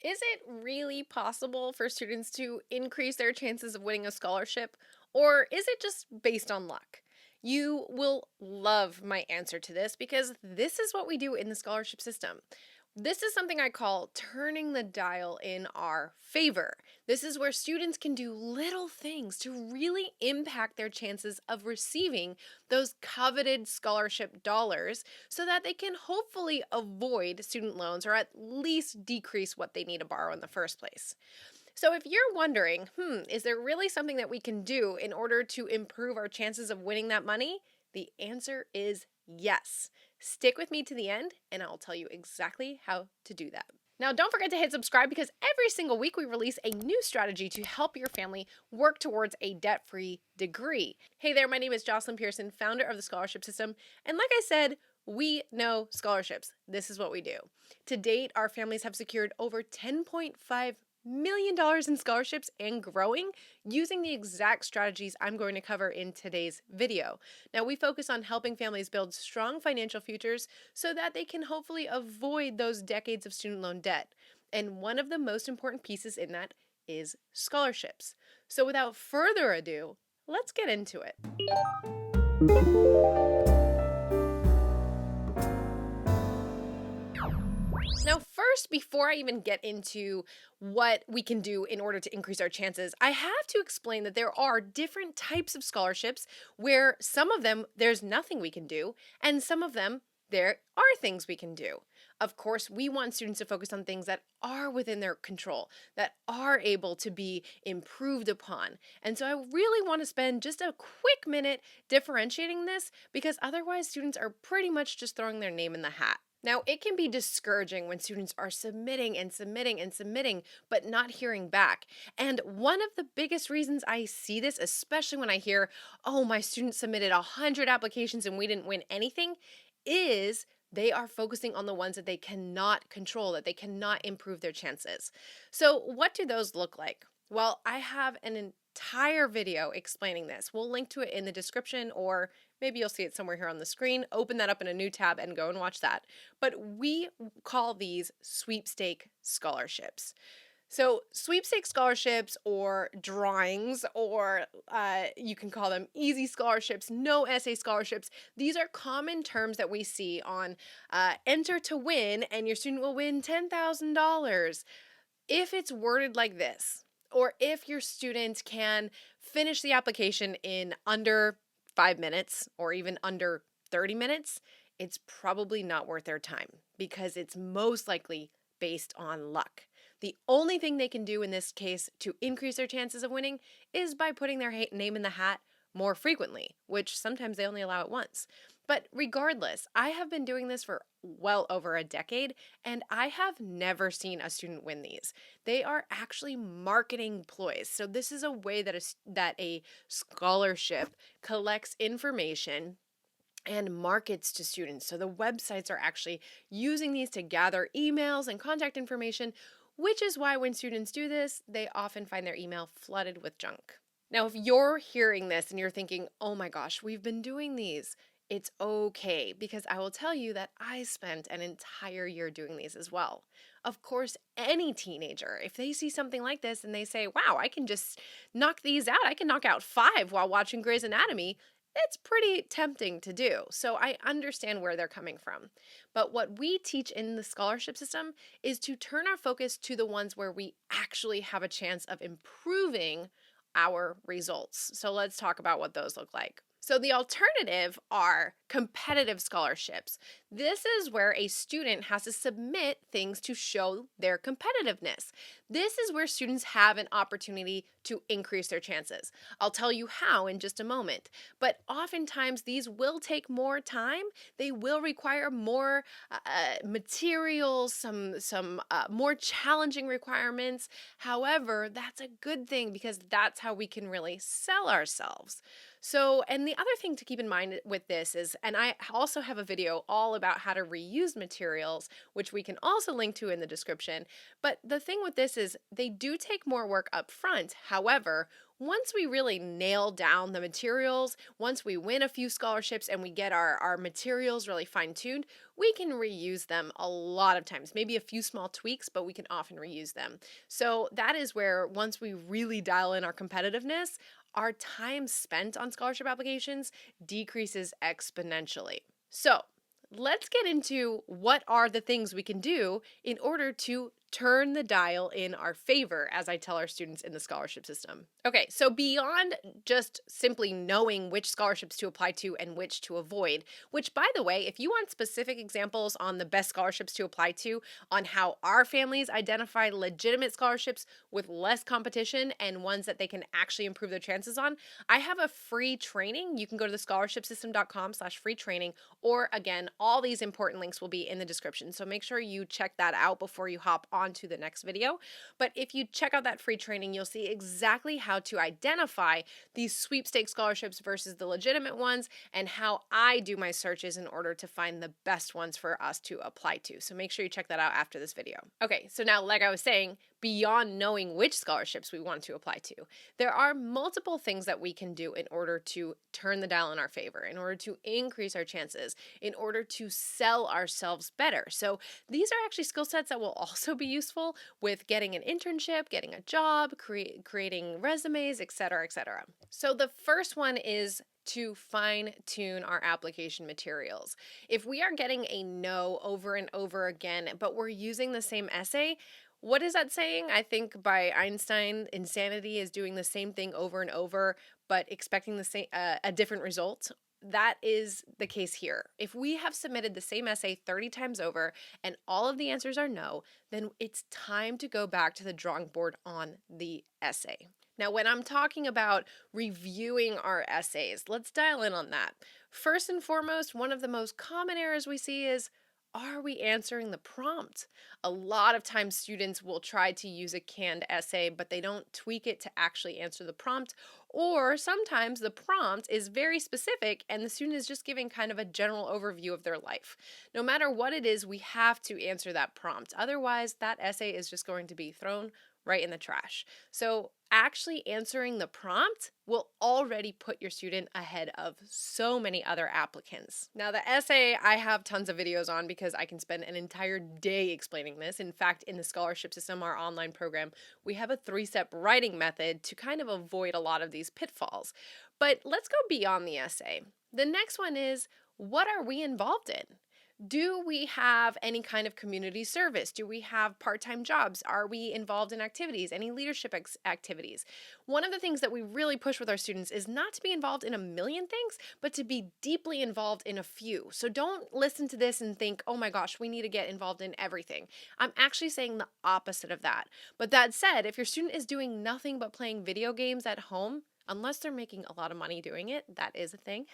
Is it really possible for students to increase their chances of winning a scholarship, or is it just based on luck? You will love my answer to this because this is what we do in the scholarship system. This is something I call turning the dial in our favor. This is where students can do little things to really impact their chances of receiving those coveted scholarship dollars so that they can hopefully avoid student loans or at least decrease what they need to borrow in the first place. So, if you're wondering, is there really something that we can do in order to improve our chances of winning that money? The answer is yes. Stick with me to the end, and I'll tell you exactly how to do that. Now, don't forget to hit subscribe because every single week we release a new strategy to help your family work towards a debt free degree. Hey there, my name is Jocelyn Pearson, founder of the Scholarship System. And like I said, we know scholarships. This is what we do. To date, our families have secured over $10.5 million in scholarships and growing using the exact strategies I'm going to cover in today's video. Now, we focus on helping families build strong financial futures so that they can hopefully avoid those decades of student loan debt. And one of the most important pieces in that is scholarships. So, without further ado, let's get into it. Now, first, before I even get into what we can do in order to increase our chances, I have to explain that there are different types of scholarships where some of them there's nothing we can do, and some of them there are things we can do. Of course, we want students to focus on things that are within their control, that are able to be improved upon. And so I really want to spend just a quick minute differentiating this because otherwise students are pretty much just throwing their name in the hat. Now, it can be discouraging when students are submitting and submitting and submitting, but not hearing back. And one of the biggest reasons I see this, especially when I hear, oh, my student submitted 100 applications and we didn't win anything, is they are focusing on the ones that they cannot control, that they cannot improve their chances. So, what do those look like? Well, I have an entire video explaining this. We'll link to it in the description, or maybe you'll see it somewhere here on the screen. Open that up in a new tab and go and watch that. But we call these sweepstake scholarships. So, sweepstakes scholarships or drawings, or you can call them easy scholarships, no essay scholarships, these are common terms that we see on enter to win and your student will win $10,000. If it's worded like this, or if your student can finish the application in under 5 minutes or even under 30 minutes, it's probably not worth their time because it's most likely based on luck. The only thing they can do in this case to increase their chances of winning is by putting their name in the hat more frequently, which sometimes they only allow it once. But regardless, I have been doing this for well over a decade, and I have never seen a student win these. They are actually marketing ploys. So this is a way that a scholarship collects information and markets to students. So the websites are actually using these to gather emails and contact information, which is why when students do this, they often find their email flooded with junk. Now, if you're hearing this and you're thinking, oh my gosh, we've been doing these, it's okay, because I will tell you that I spent an entire year doing these as well. Of course, any teenager, if they see something like this and they say, wow, I can just knock these out, I can knock out 5 while watching Grey's Anatomy, it's pretty tempting to do. So I understand where they're coming from. But what we teach in the scholarship system is to turn our focus to the ones where we actually have a chance of improving our results. So let's talk about what those look like. So the alternative are competitive scholarships. This is where a student has to submit things to show their competitiveness. This is where students have an opportunity to increase their chances. I'll tell you how in just a moment, but oftentimes these will take more time. They will require more materials, some more challenging requirements. However, that's a good thing because that's how we can really sell ourselves. So, and the other thing to keep in mind with this is, and I also have a video all about how to reuse materials, which we can also link to in the description. But the thing with this is they do take more work up front. However, once we really nail down the materials, once we win a few scholarships and we get our materials really fine-tuned, we can reuse them a lot of times. Maybe a few small tweaks, but we can often reuse them. So that is where once we really dial in our competitiveness, our time spent on scholarship applications decreases exponentially. So let's get into what are the things we can do in order to turn the dial in our favor, as I tell our students in the scholarship system. Okay, so beyond just simply knowing which scholarships to apply to and which to avoid, which, by the way, if you want specific examples on the best scholarships to apply to, on how our families identify legitimate scholarships with less competition and ones that they can actually improve their chances on, I have a free training. You can go to thescholarshipsystem.com/free training, or again, all these important links will be in the description. So make sure you check that out before you hop on to the next video. But if you check out that free training, you'll see exactly how to identify these sweepstakes scholarships versus the legitimate ones and how I do my searches in order to find the best ones for us to apply to. So make sure you check that out after this video. Okay, so now, like I was saying, beyond knowing which scholarships we want to apply to, there are multiple things that we can do in order to turn the dial in our favor, in order to increase our chances, in order to sell ourselves better. So these are actually skill sets that will also be useful with getting an internship, getting a job, creating resumes, etc., etc. So the first one is to fine tune our application materials. If we are getting a no over and over again, but we're using the same essay, what is that saying? I think by Einstein, insanity is doing the same thing over and over, but expecting the same a different result. That is the case here. If we have submitted the same essay 30 times over and all of the answers are no, then it's time to go back to the drawing board on the essay. Now, when I'm talking about reviewing our essays, let's dial in on that. First and foremost, one of the most common errors we see is, are we answering the prompt? A lot of times students will try to use a canned essay, but they don't tweak it to actually answer the prompt. Or sometimes the prompt is very specific and the student is just giving kind of a general overview of their life. No matter what it is, we have to answer that prompt. Otherwise, that essay is just going to be thrown right in the trash. So actually answering the prompt will already put your student ahead of so many other applicants. Now, the essay, I have tons of videos on because I can spend an entire day explaining this. In fact, in the scholarship system, our online program, we have a 3-step writing method to kind of avoid a lot of these pitfalls. But let's go beyond the essay. The next one is, what are we involved in? Do we have any kind of community service? Do we have part-time jobs? Are we involved in activities, any leadership activities? One of the things that we really push with our students is not to be involved in a million things, but to be deeply involved in a few. So don't listen to this and think, oh my gosh, we need to get involved in everything. I'm actually saying the opposite of that. But that said, if your student is doing nothing but playing video games at home, unless they're making a lot of money doing it, that is a thing.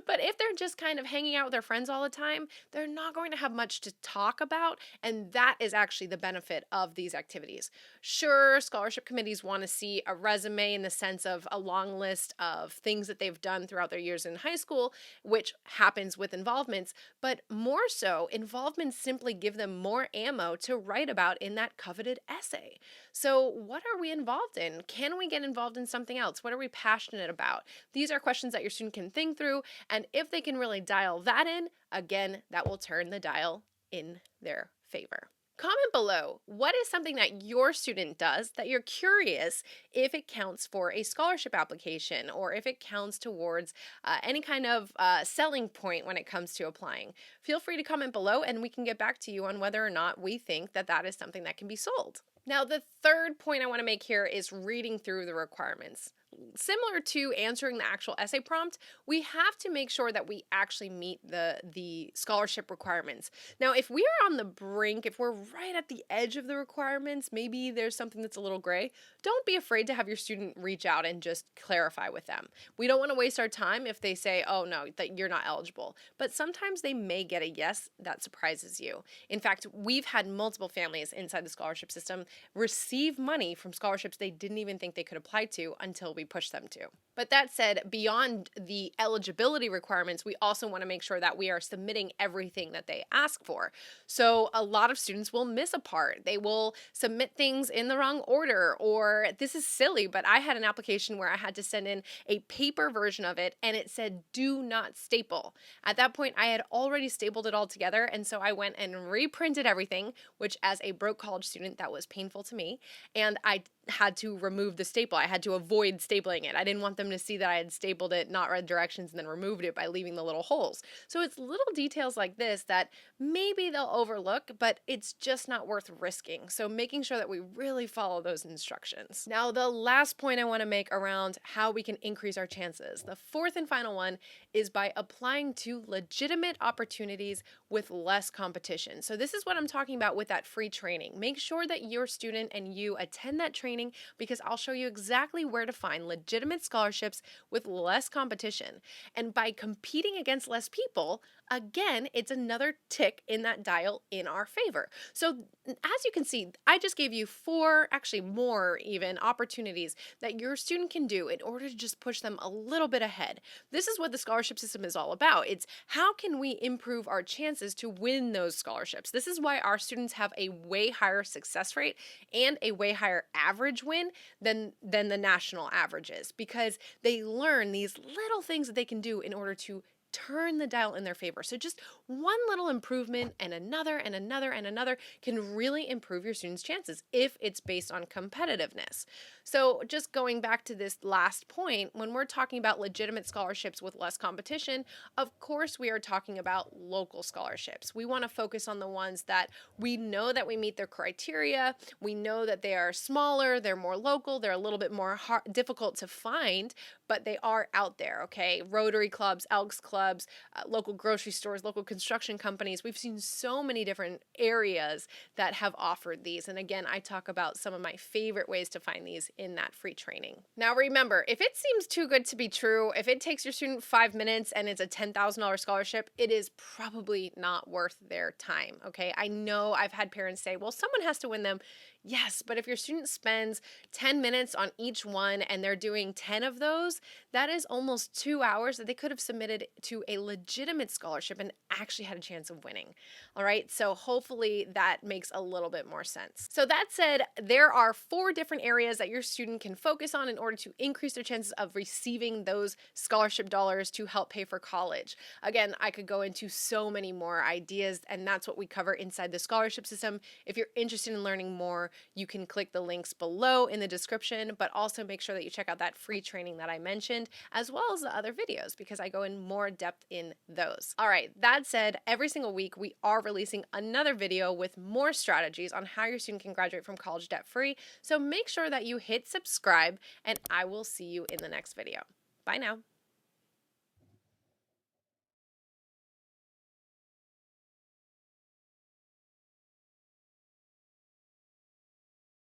But if they're just kind of hanging out with their friends all the time, they're not going to have much to talk about, and that is actually the benefit of these activities. Sure, scholarship committees want to see a resume in the sense of a long list of things that they've done throughout their years in high school, which happens with involvements, but more so, involvements simply give them more ammo to write about in that coveted essay. So what are we involved in? Can we get involved in something else? What are we passionate about? These are questions that your student can think through, and if they can really dial that in, again, that will turn the dial in their favor. Comment below, what is something that your student does that you're curious if it counts for a scholarship application or if it counts towards any kind of selling point when it comes to applying? Feel free to comment below and we can get back to you on whether or not we think that that is something that can be sold. Now, the third point I want to make here is reading through the requirements. Similar to answering the actual essay prompt, we have to make sure that we actually meet the scholarship requirements. Now, if we are on the brink, if we're right at the edge of the requirements, maybe there's something that's a little gray, don't be afraid to have your student reach out and just clarify with them. We don't want to waste our time if they say, oh no, that you're not eligible. But sometimes they may get a yes that surprises you. In fact, we've had multiple families inside the scholarship system receive money from scholarships they didn't even think they could apply to until we push them to. But that said, beyond the eligibility requirements, we also want to make sure that we are submitting everything that they ask for. So a lot of students will miss a part. They will submit things in the wrong order, or this is silly, but I had an application where I had to send in a paper version of it and it said do not staple. At that point, I had already stapled it all together, and so I went and reprinted everything, which as a broke college student, that was painful to me, and I had to remove the staple. I had to avoid stapling it. I didn't want them to see that I had stapled it, not read directions, and then removed it by leaving the little holes. So it's little details like this that maybe they'll overlook, but it's just not worth risking. So making sure that we really follow those instructions. Now, the last point I want to make around how we can increase our chances, the fourth and final one, is by applying to legitimate opportunities with less competition. So this is what I'm talking about with that free training. Make sure that your student and you attend that training, because I'll show you exactly where to find legitimate scholarships with less competition. And by competing against less people, again, it's another tick in that dial in our favor. So as you can see, I just gave you 4, actually more even, opportunities that your student can do in order to just push them a little bit ahead. This is what the scholarship system is all about. It's how can we improve our chances to win those scholarships. This is why our students have a way higher success rate and a way higher average win than the national averages, because they learn these little things that they can do in order to turn the dial in their favor. So just one little improvement and another and another and another can really improve your students' chances if it's based on competitiveness. So just going back to this last point, when we're talking about legitimate scholarships with less competition, of course we are talking about local scholarships. We want to focus on the ones that we know that we meet their criteria. We know that they are smaller, they're more local, they're a little bit more difficult to find, but they are out there, okay? Rotary clubs, Elks clubs, local grocery stores, local construction companies. We've seen so many different areas that have offered these. And again, I talk about some of my favorite ways to find these in that free training. Now remember, if it seems too good to be true, if it takes your student 5 minutes and it's a $10,000 scholarship, it is probably not worth their time, okay? I know I've had parents say, well, someone has to win them. Yes, but if your student spends 10 minutes on each one and they're doing 10 of those, that is almost 2 hours that they could have submitted to a legitimate scholarship and actually had a chance of winning. All right, so hopefully that makes a little bit more sense. So that said, there are 4 different areas that your student can focus on in order to increase their chances of receiving those scholarship dollars to help pay for college. Again, I could go into so many more ideas, and that's what we cover inside the scholarship system. If you're interested in learning more, you can click the links below in the description, but also make sure that you check out that free training that I mentioned, as well as the other videos, because I go in more depth in those. All right, that said, every single week we are releasing another video with more strategies on how your student can graduate from college debt free. So make sure that you hit subscribe, and I will see you in the next video. Bye now.